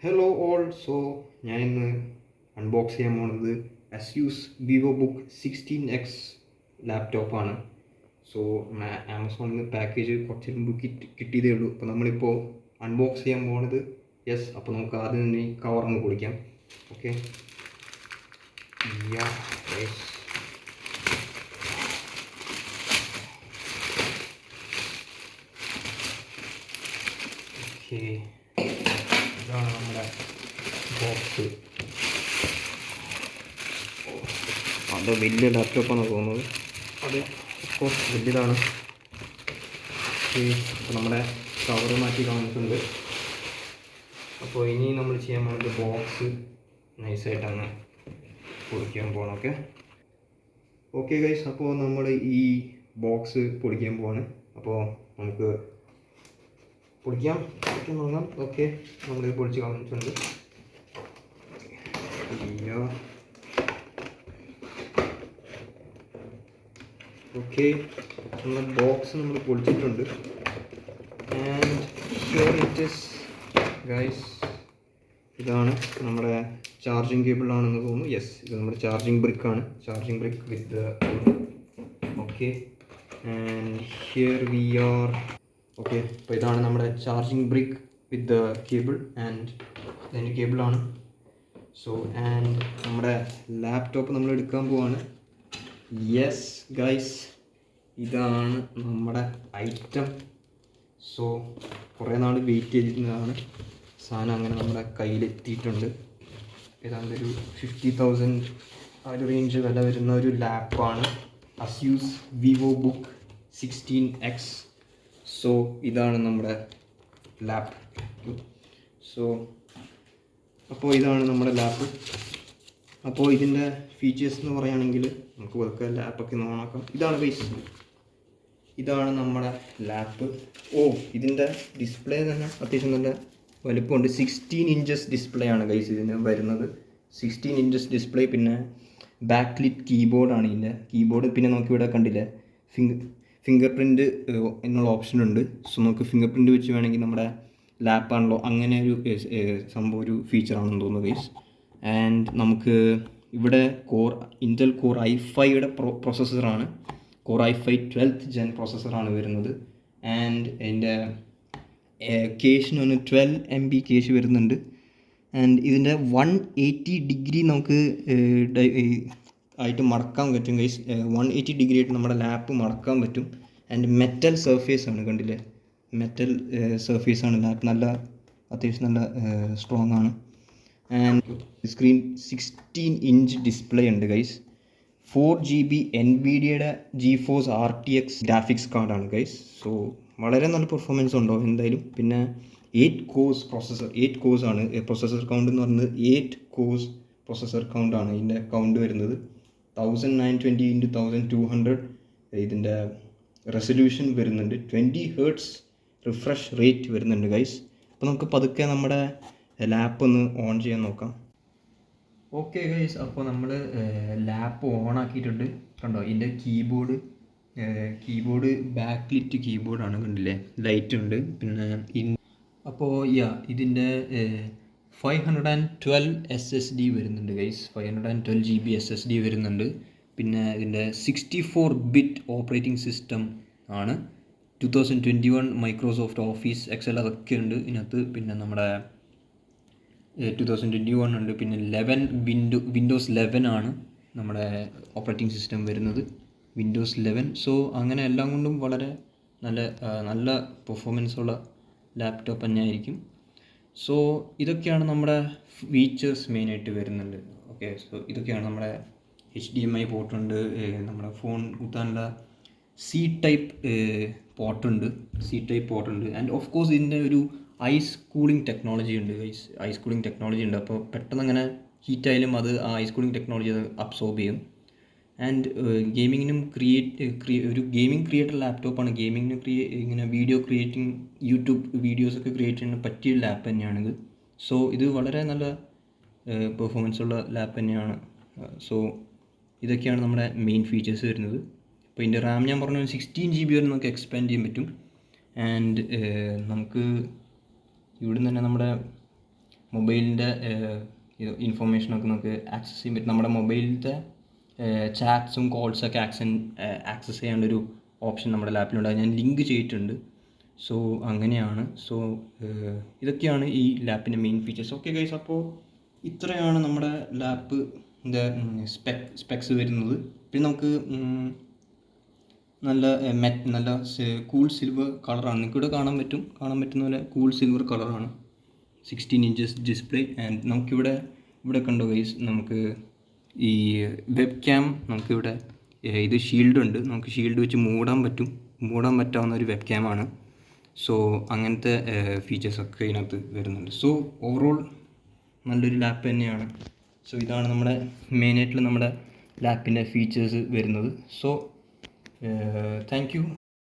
Hello all. So ഞാൻ ഇന്ന് unbox ചെയ്യാൻ പോകുന്നത് അസ്യൂസ് വിവോ ബുക്ക് 16X ലാപ്ടോപ്പാണ്. സോ ആമസോണിൽ നിന്ന് പാക്കേജ് കുറച്ച് മുമ്പ് കിട്ടിയതേ ഉള്ളൂ. അപ്പോൾ നമ്മളിപ്പോൾ അൺബോക്സ് ചെയ്യാൻ പോകുന്നത് അപ്പോൾ നമുക്ക് ആദ്യം തന്നെ ഈ കവറൊന്ന് പൊളിക്കാം. ഓക്കെ, ഓക്കെ, ഇതാണ് നമ്മുടെ ബോക്സ്. അത് വലിയ ലാപ്ടോപ്പാണ് തോന്നുന്നത്. അത് ഓഫ്കോഴ്സ് വലിയതാണ്. അപ്പോൾ നമ്മുടെ കവർ മാറ്റി കാണിച്ചിട്ടുണ്ട്. അപ്പോൾ ഇനി നമ്മൾ ചെയ്യാൻ പോകുന്നത് ബോക്സ് നൈസായിട്ട് അങ്ങ് പൊളിക്കാൻ പോകണം. ഓക്കെ ഗൈസ്, അപ്പോൾ നമ്മൾ ഈ ബോക്സ് പൊളിക്കാൻ പോവാണ്. അപ്പോൾ നമുക്ക് പൊളിക്കാൻ തുടങ്ങാം. ഓക്കെ, നമ്മൾ പൊളിച്ച് കാണിച്ചിട്ടുണ്ട്. ഓക്കെ, നമ്മുടെ ബോക്സ് നമ്മൾ പൊളിച്ചിട്ടുണ്ട്. And here it is guys. ഇതാണ് നമ്മുടെ ചാർജിങ് കേബിളാണെന്ന് തോന്നുന്നു. ഇത് നമ്മുടെ ചാർജിങ് ബ്രിക്കാണ്. Charging brick with okay. And here we are. Okay, അപ്പോൾ ഇതാണ് നമ്മുടെ charging brick with cable and ഇതിൻ്റെ കേബിളാണ്. സോ ആൻഡ് നമ്മുടെ ലാപ്ടോപ്പ് നമ്മൾ എടുക്കാൻ പോവാണ്. ഗൈസ്, ഇതാണ് നമ്മുടെ ഐറ്റം. സോ കുറേ നാൾ വെയിറ്റ് ചെയ്തിരുന്നതാണ് സാധനം. അങ്ങനെ നമ്മുടെ കയ്യിലെത്തിയിട്ടുണ്ട്. ഏതാണ്ട് ഒരു 50,000 ആ ഒരു റേഞ്ച് വില വരുന്ന ഒരു ലാപ്പാണ് Asus Vivobook 16X. So ഇതാണ് നമ്മുടെ ലാപ്പ്. അപ്പോൾ ഇതാണ് നമ്മുടെ ലാപ്പ്. അപ്പോൾ ഇതിൻ്റെ ഫീച്ചേഴ്സ് എന്ന് പറയുകയാണെങ്കിൽ നമുക്ക് വെറുതെ ലാപ്പൊക്കെ ഓണാക്കാം. ഇതാണ് നമ്മുടെ ലാപ്പ്. ഇതിൻ്റെ ഡിസ്പ്ലേ തന്നെ അത്യാവശ്യം നല്ല വലുപ്പമുണ്ട്. 16 ഇഞ്ചസ് ഡിസ്പ്ലേ ആണ് ഗൈസ് ഇതിന് വരുന്നത്. 16 ഇഞ്ചസ് ഡിസ്പ്ലേ. പിന്നെ ബാക്ക് ലിറ്റ് കീബോർഡാണ് ഇതിൻ്റെ കീബോർഡ്. പിന്നെ നമുക്കിവിടെ കണ്ടില്ലേ ഫിംഗർ പ്രിൻറ്റ് എന്നുള്ള ഓപ്ഷൻ ഉണ്ട്. സോ നമുക്ക് ഫിംഗർ പ്രിൻറ്റ് വെച്ച് വേണമെങ്കിൽ നമ്മുടെ ലാപ്പാണല്ലോ അങ്ങനെ ഒരു സംഭവം, ഒരു ഫീച്ചറാണെന്ന് തോന്നുന്നു ഗൈസ്. ആൻഡ് നമുക്ക് ഇവിടെ ഇൻറ്റൽ കോർ i5യുടെ പ്രോസസ്സറാണ്. കോർ i5 12th ജെൻ പ്രോസസ്സറാണ് വരുന്നത്. ആൻഡ് അതിൻ്റെ കേഷിന് ഒന്ന് 12 MB കേഷ് വരുന്നുണ്ട്. ആൻഡ് ഇതിൻ്റെ 180 ഡിഗ്രി നമുക്ക് ആയിട്ട് മടക്കാൻ പറ്റും ഗൈസ്. 180 ഡിഗ്രി ആയിട്ട് നമ്മുടെ ലാപ്പ് മടക്കാൻ പറ്റും. ആൻഡ് മെറ്റൽ സർഫേസാണ്, കണ്ടില്ലേ, മെറ്റൽ സർഫേസാണ് ലാപ്പ്. നല്ല അത്യാവശ്യം നല്ല സ്ട്രോങ് ആണ്. ആൻഡ് സ്ക്രീൻ 16 ഇഞ്ച് ഡിസ്പ്ലേ ഉണ്ട് guys. 4GB NVIDIAയുടെ GeForce RTX graphics കാർഡാണ് ഗൈസ്. സോ വളരെ നല്ല പെർഫോമൻസ് ഉണ്ടാവും എന്തായാലും. പിന്നെ 8 കോഴ്സ് പ്രോസസ്സർ. 8 കോഴ്സ് ആണ് പ്രോസസ്സർ കൗണ്ട് എന്ന് പറയുന്നത്. 8 കോഴ്സ് പ്രോസസ്സർ കൗണ്ടാണ് ഇതിൻ്റെ കൗണ്ട് വരുന്നത്. 1920x1200 ഇതിൻ്റെ റെസൊല്യൂഷൻ വരുന്നുണ്ട്. 20 Hz റിഫ്രഷ് റേറ്റ് വരുന്നുണ്ട് ഗൈസ്. അപ്പോൾ നമുക്ക് പതുക്കെ നമ്മുടെ ലാപ്പ് ഒന്ന് ഓൺ ചെയ്യാൻ നോക്കാം. ഓക്കെ ഗൈസ്, അപ്പോൾ നമ്മൾ ലാപ്പ് ഓൺ ആക്കിയിട്ടുണ്ട്. കണ്ടോ, ഇതിൻ്റെ കീബോർഡ് ബാക്ക് ലിറ്റ് കീബോർഡാണ്, കണ്ടില്ലേ, ലൈറ്റ് ഉണ്ട്. പിന്നെ അപ്പോൾ ഇതിൻ്റെ 512 SSD വരുന്നുണ്ട് ഗൈസ്. 512 GB SSD വരുന്നുണ്ട്. പിന്നെ ഇതിൻ്റെ 64-bit ഓപ്പറേറ്റിംഗ് സിസ്റ്റം ആണ്. 2021 മൈക്രോസോഫ്റ്റ് ഓഫീസ് എക്സൽ അതൊക്കെ ഉണ്ട് ഇതിനകത്ത്. പിന്നെ നമ്മുടെ 2021 ഉണ്ട്. പിന്നെ വിൻഡോസ് 11 ആണ് നമ്മുടെ ഓപ്പറേറ്റിംഗ് സിസ്റ്റം വരുന്നത്, വിൻഡോസ് 11. സോ അങ്ങനെ എല്ലാം കൊണ്ടും വളരെ നല്ല പെർഫോമൻസ് ഉള്ള ലാപ്ടോപ്പ് തന്നെയായിരിക്കും. സോ ഇതൊക്കെയാണ് നമ്മുടെ ഫീച്ചേഴ്സ് മെയിനായിട്ട് വരുന്നുണ്ട്. ഓക്കെ, സോ ഇതൊക്കെയാണ് നമ്മുടെ HDMI പോർട്ടുണ്ട്. നമ്മുടെ ഫോൺ കുത്താനുള്ള C ടൈപ്പ് പോർട്ടുണ്ട്. ആൻഡ് ഓഫ് കോഴ്സ് ഇതിൻ്റെ ഒരു ഐസ് കൂളിംഗ് ടെക്നോളജി ഉണ്ട് ഗൈസ്. അപ്പോൾ പെട്ടെന്ന് അങ്ങനെ ഹീറ്റായാലും അത് ആ ഐസ് കൂളിംഗ് ടെക്നോളജി അത് അബ്സോർബ് ചെയ്യും. ആൻഡ് ഗെയിമിങ്ങിനും ഒരു ഗെയിമിംഗ് ക്രിയേറ്റർ ലാപ്ടോപ്പാണ്. ഗെയിമിങ്ങിന് ഇങ്ങനെ വീഡിയോ ക്രിയേറ്റിംഗ്, യൂട്യൂബ് വീഡിയോസൊക്കെ ക്രിയേറ്റ് ചെയ്യാൻ പറ്റിയ ലാപ്പ് തന്നെയാണിത്. സോ ഇത് വളരെ നല്ല പെർഫോമൻസ് ഉള്ള ലാപ്പ് തന്നെയാണ്. സോ ഇതൊക്കെയാണ് നമ്മുടെ മെയിൻ ഫീച്ചേഴ്സ് വരുന്നത്. അപ്പോൾ ഇതിൻ്റെ റാം ഞാൻ പറഞ്ഞ 16 GB വരെ നമുക്ക് എക്സ്പാൻഡ് ചെയ്യാൻ പറ്റും. ആൻഡ് നമുക്ക് ഇവിടെ നിന്ന് തന്നെ നമ്മുടെ മൊബൈലിൻ്റെ ഇൻഫോർമേഷനൊക്കെ നമുക്ക് ആക്സസ് ചെയ്യാൻ പറ്റും. നമ്മുടെ മൊബൈലിലത്തെ ചാറ്റ്സും കോൾസൊക്കെ ആക്സസ് ചെയ്യാനുള്ളൊരു ഓപ്ഷൻ നമ്മുടെ ലാപ്പിലുണ്ടാകും. ഞാൻ ലിങ്ക് ചെയ്തിട്ടുണ്ട്. സോ അങ്ങനെയാണ്. സോ ഇതൊക്കെയാണ് ഈ ലാപ്പിൻ്റെ മെയിൻ ഫീച്ചേഴ്സ്. ഓക്കെ ഗൈസ്, അപ്പോൾ ഇത്രയാണ് നമ്മുടെ ലാപ്പിൻ്റെ സ്പെക്സ് വരുന്നത്. പിന്നെ നമുക്ക് നല്ല കൂൾ സിൽവർ കളറാണ്. നിങ്ങൾക്കിവിടെ കാണാൻ പറ്റുന്ന പോലെ കൂൾ സിൽവർ കളറാണ്. 16 ഇഞ്ചസ് ഡിസ്പ്ലേ. ആൻഡ് ഇവിടെ കണ്ടോ ഗൈസ്, നമുക്ക് ഈ വെബ് ക്യാം നമുക്കിവിടെ ഇത് ഷീൽഡ് ഉണ്ട്. നമുക്ക് ഷീൽഡ് വെച്ച് മൂടാൻ പറ്റാവുന്ന ഒരു വെബ് ക്യാമാണ്. സോ അങ്ങനത്തെ ഫീച്ചേഴ്സൊക്കെ ഇതിനകത്ത് വരുന്നുണ്ട്. സോ ഓവറോൾ നല്ലൊരു ലാപ്പ് തന്നെയാണ്. സോ ഇതാണ് നമ്മുടെ മെയിനായിട്ടുള്ള നമ്മുടെ ലാപ്പിൻ്റെ ഫീച്ചേഴ്സ് വരുന്നത്. So thank you.